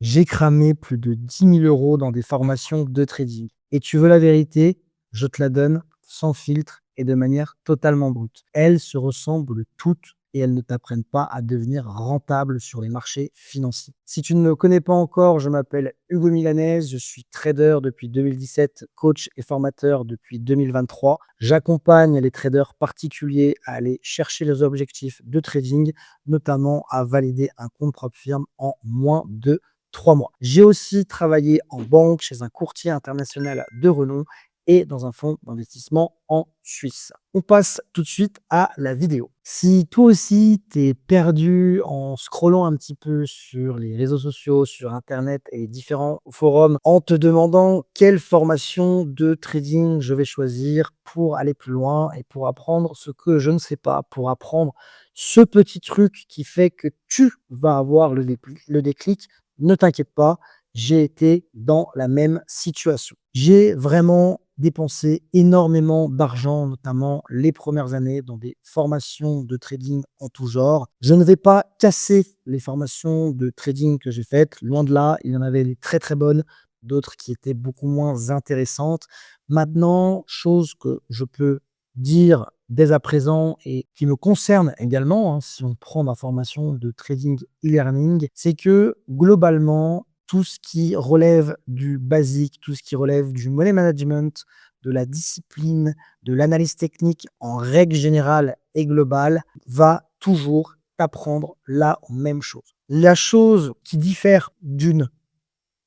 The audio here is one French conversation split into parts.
J'ai cramé plus de 10 000 € dans des formations de trading. Et tu veux la vérité? Je te la donne sans filtre et de manière totalement brute. Elles se ressemblent toutes et elles ne t'apprennent pas à devenir rentable sur les marchés financiers. Si tu ne me connais pas encore, je m'appelle Hugo Milanez, je suis trader depuis 2017, coach et formateur depuis 2023. J'accompagne les traders particuliers à aller chercher les objectifs de trading, notamment à valider un compte propre firme en moins de 3 mois. J'ai aussi travaillé en banque chez un courtier international de renom et dans un fonds d'investissement en Suisse. On passe tout de suite à la vidéo. Si toi aussi t'es perdu en scrollant un petit peu sur les réseaux sociaux, sur internet et les différents forums en te demandant quelle formation de trading je vais choisir pour aller plus loin et pour apprendre ce que je ne sais pas, pour apprendre ce petit truc qui fait que tu vas avoir le déclic, ne t'inquiète pas, j'ai été dans la même situation. J'ai vraiment dépensé énormément d'argent, notamment les premières années, dans des formations de trading en tout genre. Je ne vais pas casser les formations de trading que j'ai faites, loin de là, il y en avait des très très bonnes, d'autres qui étaient beaucoup moins intéressantes. Maintenant, chose que je peux dire dès à présent et qui me concerne également, hein, si on prend ma formation de trading e-learning, c'est que globalement, tout ce qui relève du basique, tout ce qui relève du money management, de la discipline, de l'analyse technique en règle générale et globale, va toujours t'apprendre la même chose. La chose qui diffère d'une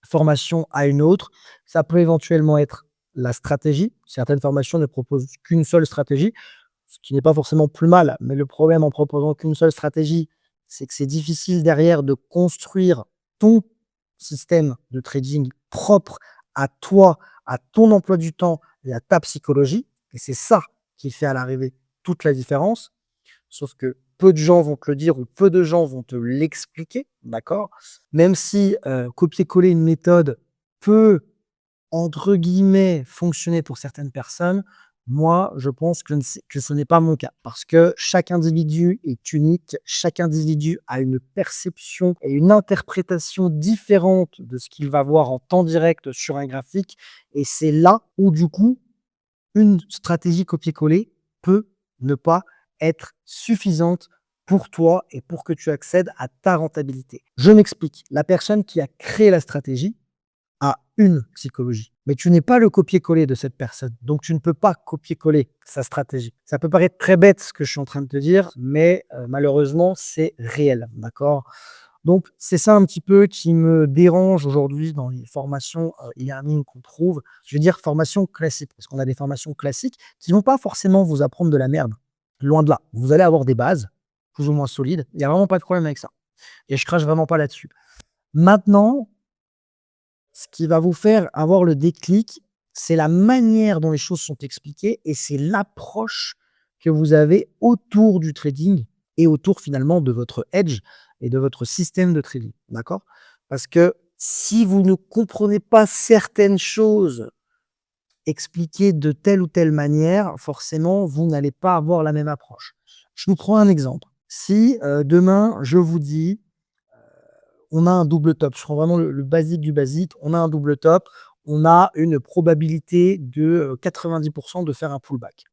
formation à une autre, ça peut éventuellement être la stratégie. Certaines formations ne proposent qu'une seule stratégie, ce qui n'est pas forcément plus mal, mais le problème en proposant qu'une seule stratégie, c'est que c'est difficile derrière de construire ton système de trading propre à toi, à ton emploi du temps et à ta psychologie. Et c'est ça qui fait à l'arrivée toute la différence. Sauf que peu de gens vont te le dire ou peu de gens vont te l'expliquer, d'accord? Même si copier-coller une méthode peut, entre guillemets, fonctionner pour certaines personnes, moi, je pense que ce n'est pas mon cas. Parce que chaque individu est unique, chaque individu a une perception et une interprétation différente de ce qu'il va voir en temps direct sur un graphique. Et c'est là où, du coup, une stratégie copier-coller peut ne pas être suffisante pour toi et pour que tu accèdes à ta rentabilité. Je m'explique. La personne qui a créé la stratégie a une psychologie, mais tu n'es pas le copier-coller de cette personne. Donc, tu ne peux pas copier-coller sa stratégie. Ça peut paraître très bête ce que je suis en train de te dire, mais malheureusement, c'est réel. D'accord? Donc, c'est ça un petit peu qui me dérange aujourd'hui dans les formations e-learning qu'on trouve. Je veux dire formations classiques, parce qu'on a des formations classiques qui ne vont pas forcément vous apprendre de la merde. Loin de là. Vous allez avoir des bases plus ou moins solides. Il n'y a vraiment pas de problème avec ça. Et je crache vraiment pas là-dessus. Maintenant, ce qui va vous faire avoir le déclic, c'est la manière dont les choses sont expliquées et c'est l'approche que vous avez autour du trading et autour finalement de votre edge et de votre système de trading. D'accord? Parce que si vous ne comprenez pas certaines choses expliquées de telle ou telle manière, forcément, vous n'allez pas avoir la même approche. Je vous prends un exemple. Si demain, je vous dis, on a un double top. Je prends vraiment le basique du basique. On a un double top. On a une probabilité de 90 de faire un pullback.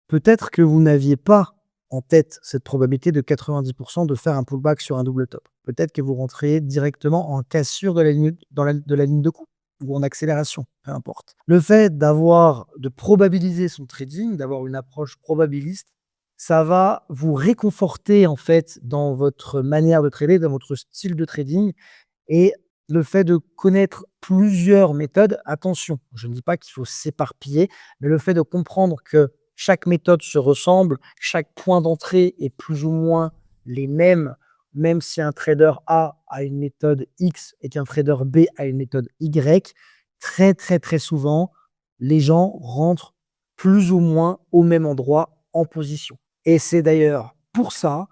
Peut-être que vous n'aviez pas en tête cette probabilité de 90 de faire un pullback sur un double top. Peut-être que vous rentrez directement en cassure de la ligne, de la ligne de coup ou en accélération, peu importe. Le fait de probabiliser son trading, d'avoir une approche probabiliste, ça va vous réconforter en fait dans votre manière de trader, dans votre style de trading et le fait de connaître plusieurs méthodes, attention, je ne dis pas qu'il faut s'éparpiller, mais le fait de comprendre que chaque méthode se ressemble, chaque point d'entrée est plus ou moins les mêmes, même si un trader A a une méthode X et qu'un trader B a une méthode Y, très très très souvent, les gens rentrent plus ou moins au même endroit en position. Et c'est d'ailleurs pour ça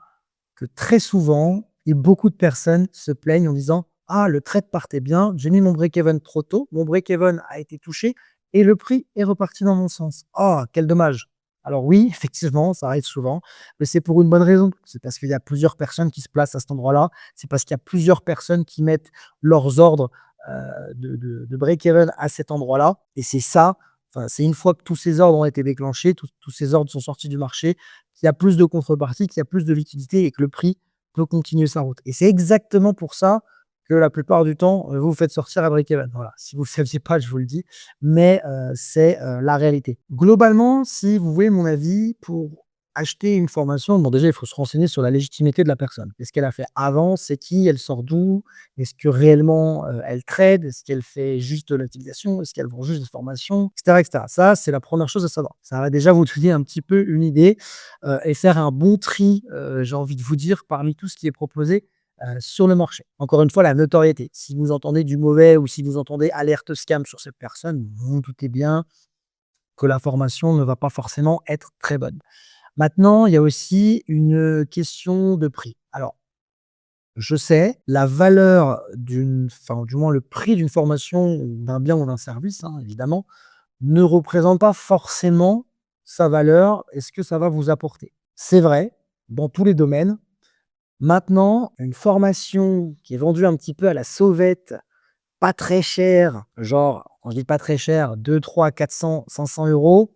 que très souvent, beaucoup de personnes se plaignent en disant: «Ah, le trade partait bien, j'ai mis mon break-even trop tôt, mon break-even a été touché et le prix est reparti dans mon sens. Ah, quel dommage!» Alors oui, effectivement, ça arrive souvent, mais c'est pour une bonne raison. C'est parce qu'il y a plusieurs personnes qui se placent à cet endroit-là. C'est parce qu'il y a plusieurs personnes qui mettent leurs ordres, de break-even à cet endroit-là et c'est ça, enfin, c'est une fois que tous ces ordres ont été déclenchés, tous ces ordres sont sortis du marché, qu'il y a plus de contrepartie, qu'il y a plus de liquidité et que le prix peut continuer sa route et c'est exactement pour ça que la plupart du temps, vous vous faites sortir à break-even. Voilà, si vous ne le saviez pas, je vous le dis, mais c'est, la réalité. Globalement, si vous voulez mon avis, pour acheter une formation, bon déjà, il faut se renseigner sur la légitimité de la personne. Qu'est-ce qu'elle a fait avant? C'est qui? Elle sort d'où? Est-ce que réellement, elle trade? Est-ce qu'elle fait juste de l'utilisation? Est-ce qu'elle vend juste des formations? Et cetera et cetera. Ça, c'est la première chose à savoir. Ça va déjà vous donner un petit peu une idée, et faire un bon tri, j'ai envie de vous dire, parmi tout ce qui est proposé, sur le marché. Encore une fois, la notoriété. Si vous entendez du mauvais ou si vous entendez alerte scam sur cette personne, vous vous doutez bien que la formation ne va pas forcément être très bonne. Maintenant, il y a aussi une question de prix. Alors, je sais, la valeur enfin, du moins le prix d'une formation ou d'un bien ou d'un service, hein, évidemment, ne représente pas forcément sa valeur et ce que ça va vous apporter. C'est vrai, dans tous les domaines. Maintenant, une formation qui est vendue un petit peu à la sauvette, pas très chère, genre, quand je dis pas très cher, 200, 300, 400, 500 €,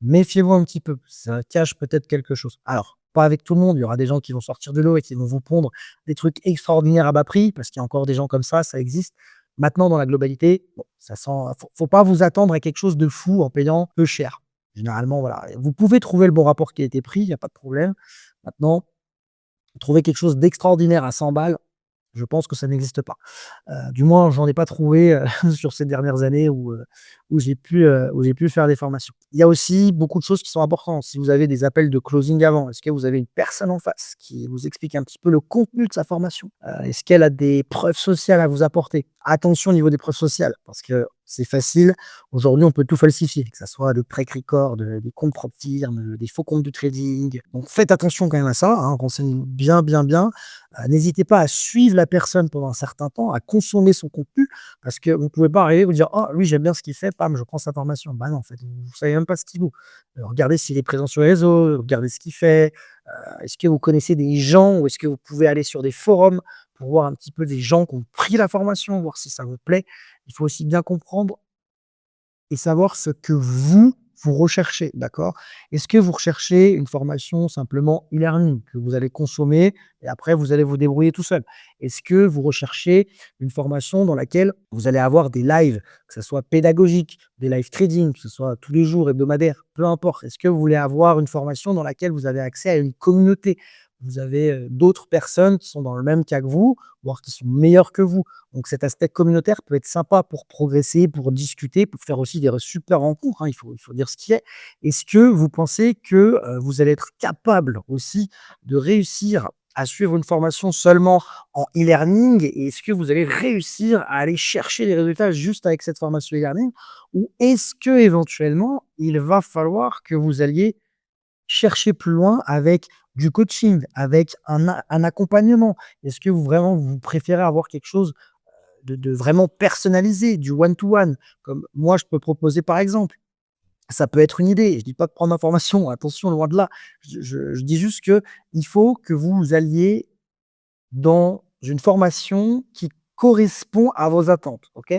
méfiez-vous un petit peu, ça cache peut-être quelque chose. Alors, pas avec tout le monde, il y aura des gens qui vont sortir de l'eau et qui vont vous pondre des trucs extraordinaires à bas prix, parce qu'il y a encore des gens comme ça existe. Maintenant, dans la globalité, bon, ça sent faut pas vous attendre à quelque chose de fou en payant peu cher. Généralement, voilà, vous pouvez trouver le bon rapport qualité-prix, il y a pas de problème. Maintenant, trouver quelque chose d'extraordinaire à 100 balles, je pense que ça n'existe pas. Du moins, j'en ai pas trouvé, sur ces dernières années où j'ai pu faire des formations. Il y a aussi beaucoup de choses qui sont importantes. Si vous avez des appels de closing avant, est-ce que vous avez une personne en face qui vous explique un petit peu le contenu de sa formation? Est-ce qu'elle a des preuves sociales à vous apporter? Attention au niveau des preuves sociales, parce que c'est facile. Aujourd'hui, on peut tout falsifier, que ça soit le track record, des comptes propres firmes, des faux comptes de trading. Donc faites attention quand même à ça, hein, renseignez-vous bien, bien, bien. N'hésitez pas à suivre la personne pendant un certain temps, à consommer son contenu, parce que vous ne pouvez pas arriver et vous dire: «Oh lui j'aime bien ce qu'il fait, pam, je prends sa formation». Bah non, en fait, vous ne savez même pas ce qu'il vaut. Regardez s'il est présent sur les réseaux, regardez ce qu'il fait. Est-ce que vous connaissez des gens ou est-ce que vous pouvez aller sur des forums pour voir un petit peu des gens qui ont pris la formation, voir si ça vous plaît? Il faut aussi bien comprendre et savoir ce que vous recherchez, d'accord? Est-ce que vous recherchez une formation simplement e-learning que vous allez consommer et après vous allez vous débrouiller tout seul? Est-ce que vous recherchez une formation dans laquelle vous allez avoir des lives, que ça soit pédagogique, des live trading, que ce soit tous les jours, hebdomadaires, peu importe? Est-ce que vous voulez avoir une formation dans laquelle vous avez accès à une communauté? Vous avez, d'autres personnes qui sont dans le même cas que vous, voire qui sont meilleures que vous. Donc cet aspect communautaire peut être sympa pour progresser, pour discuter, pour faire aussi des super rencontres, hein, il faut dire ce qui est. Est-ce que vous pensez que, vous allez être capable aussi de réussir à suivre une formation seulement en e-learning? Et est-ce que vous allez réussir à aller chercher les résultats juste avec cette formation e-learning? Ou est-ce que éventuellement il va falloir que vous alliez chercher plus loin avec du coaching, avec un accompagnement? Est-ce que vous préférez avoir quelque chose de vraiment personnalisé, du one to one, comme moi je peux proposer par exemple. Ça peut être une idée. Je dis pas de prendre l'information, attention, loin de là. Je dis juste que il faut que vous alliez dans une formation qui correspond à vos attentes, OK?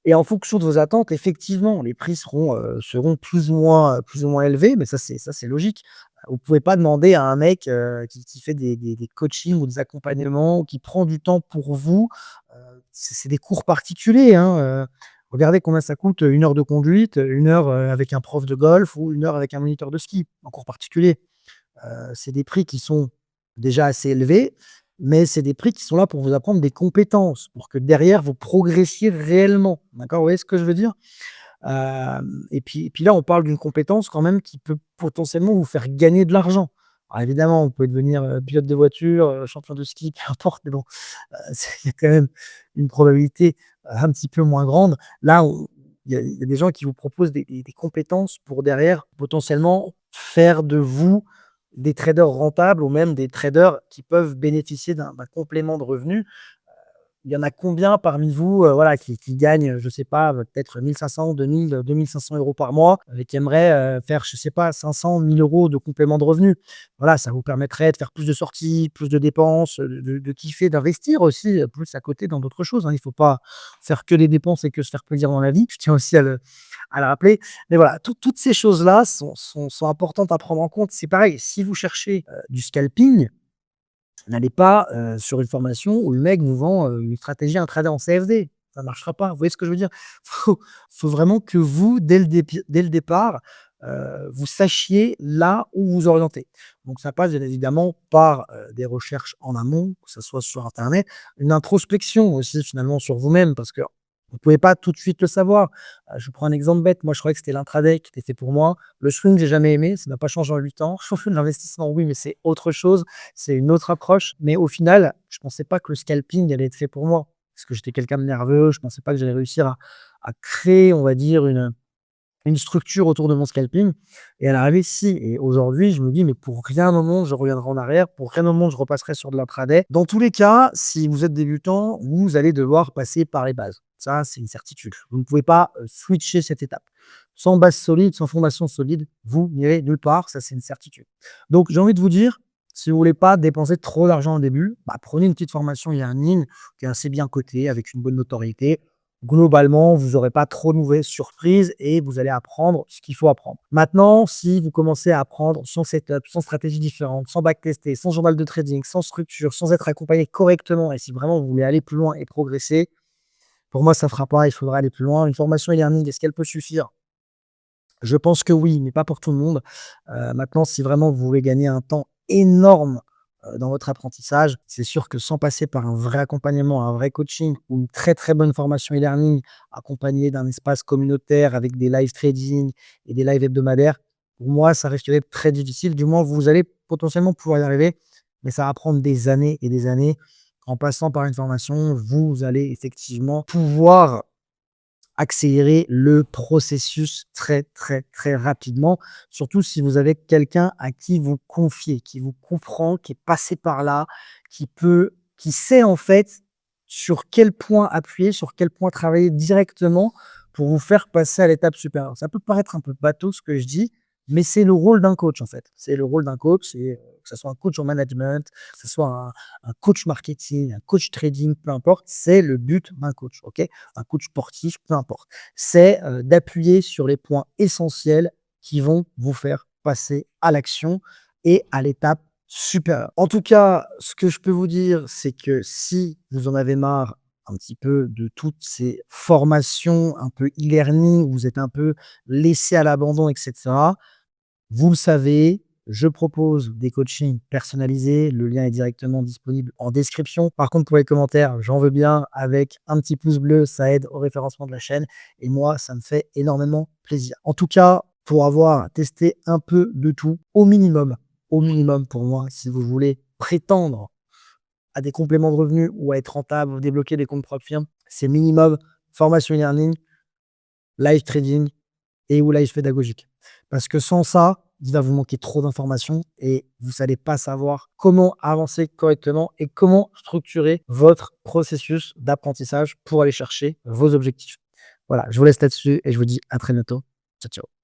Et en fonction de vos attentes, effectivement, les prix seront plus ou moins élevés, mais ça c'est logique. Vous pouvez pas demander à un mec, qui fait des coachings ou des accompagnements, ou qui prend du temps pour vous, c'est des cours particuliers, hein, regardez combien ça coûte, 1 heure de conduite, 1 heure, avec un prof de golf ou 1 heure avec un moniteur de ski, en cours particulier. C'est des prix qui sont déjà assez élevés, mais c'est des prix qui sont là pour vous apprendre des compétences, pour que derrière vous progressiez réellement. D'accord? Vous voyez ce que je veux dire? Et puis là, on parle d'une compétence quand même qui peut potentiellement vous faire gagner de l'argent. Alors évidemment, vous pouvez devenir, pilote de voiture, champion de ski, peu importe, mais bon, c'est il y a quand même une probabilité, un petit peu moins grande. Là, il y a des gens qui vous proposent des compétences pour derrière potentiellement faire de vous des traders rentables ou même des traders qui peuvent bénéficier d'un complément de revenus Il y en a combien parmi vous, voilà, qui gagnent, je sais pas, peut-être 1 500, 2 000, 2 500 € par mois, et qui aimeraient, faire, je sais pas, 500, 1 000 € de complément de revenus? Voilà, ça vous permettrait de faire plus de sorties, plus de dépenses, de kiffer, d'investir aussi, plus à côté dans d'autres choses, hein. Il faut pas faire que des dépenses et que se faire plaisir dans la vie. Je tiens aussi à le rappeler. Mais voilà, toutes ces choses-là sont importantes à prendre en compte. C'est pareil, si vous cherchez, du scalping, n'allez pas, sur une formation où le mec vous vend, une stratégie intraday en CFD. Ça marchera pas. Vous voyez ce que je veux dire? Faut faut vraiment que vous, dès le départ, vous sachiez là où vous orienter. Donc ça passe bien évidemment par, des recherches en amont, que ça soit sur internet, une introspection aussi finalement sur vous-même parce que vous pouvez pas tout de suite le savoir. Je prends un exemple bête, moi je croyais que c'était l'intraday qui était fait pour moi. Le swing, j'ai jamais aimé, ça n'a pas changé en 8 ans. L'investissement, oui, mais c'est autre chose, c'est une autre approche. Mais au final, je pensais pas que le scalping allait être fait pour moi. Parce que j'étais quelqu'un de nerveux, je pensais pas que j'allais réussir à créer, on va dire, une structure autour de mon scalping et à l'arrivée, si. Et aujourd'hui, je me dis: «Mais pour rien au monde, je reviendrai en arrière, pour rien au monde, je repasserai sur de l'intraday». Dans tous les cas, si vous êtes débutant, vous allez devoir passer par les bases. Ça, c'est une certitude. Vous ne pouvez pas, switcher cette étape. Sans base solide, sans fondation solide, vous n'irez nulle part, ça, c'est une certitude. Donc j'ai envie de vous dire, si vous voulez pas dépenser trop d'argent au début, bah, prenez une petite formation e-learning qui est assez bien cotée, avec une bonne notoriété. Globalement, vous n'aurez pas trop de mauvaises surprises et vous allez apprendre ce qu'il faut apprendre. Maintenant, si vous commencez à apprendre sans setup, sans stratégie différente, sans backtester, sans journal de trading, sans structure, sans être accompagné correctement et si vraiment vous voulez aller plus loin et progresser, pour moi, ça ne fera pas, il faudra aller plus loin. Une formation e-learning, est-ce qu'elle peut suffire? Je pense que oui, mais pas pour tout le monde. Maintenant, si vraiment vous voulez gagner un temps énorme, dans votre apprentissage, c'est sûr que sans passer par un vrai accompagnement, un vrai coaching ou une très, très bonne formation e-learning accompagnée d'un espace communautaire avec des live trading et des lives hebdomadaires, pour moi, ça risque d'être très difficile. Du moins, vous allez potentiellement pouvoir y arriver, mais ça va prendre des années et des années. En passant par une formation, vous allez effectivement pouvoir accélérer le processus très, très, très rapidement. Surtout si vous avez quelqu'un à qui vous confiez, qui vous comprend, qui est passé par là, qui sait en fait sur quel point appuyer, sur quel point travailler directement pour vous faire passer à l'étape supérieure. Ça peut paraître un peu bateau ce que je dis, mais c'est le rôle d'un coach en fait. C'est le rôle d'un coach, c'est que ce soit un coach en management, que ce soit un coach marketing, un coach trading, peu importe, c'est le but d'un coach. Ok, un coach sportif, peu importe. C'est d'appuyer sur les points essentiels qui vont vous faire passer à l'action et à l'étape supérieure. En tout cas, ce que je peux vous dire, c'est que si vous en avez marre un petit peu de toutes ces formations un peu e-learning, où vous êtes un peu laissé à l'abandon, etc., vous le savez, je propose des coachings personnalisés. Le lien est directement disponible en description. Par contre, pour les commentaires, j'en veux bien avec un petit pouce bleu, ça aide au référencement de la chaîne et moi, ça me fait énormément plaisir. En tout cas, pour avoir testé un peu de tout, au minimum pour moi, si vous voulez prétendre à des compléments de revenus ou à être rentable ou débloquer des comptes propres firmes, c'est minimum formation e-learning, live trading et ou live pédagogique. Parce que sans ça, il va vous manquer trop d'informations et vous n'allez pas savoir comment avancer correctement et comment structurer votre processus d'apprentissage pour aller chercher vos objectifs. Voilà, je vous laisse là-dessus et je vous dis à très bientôt. Ciao, ciao.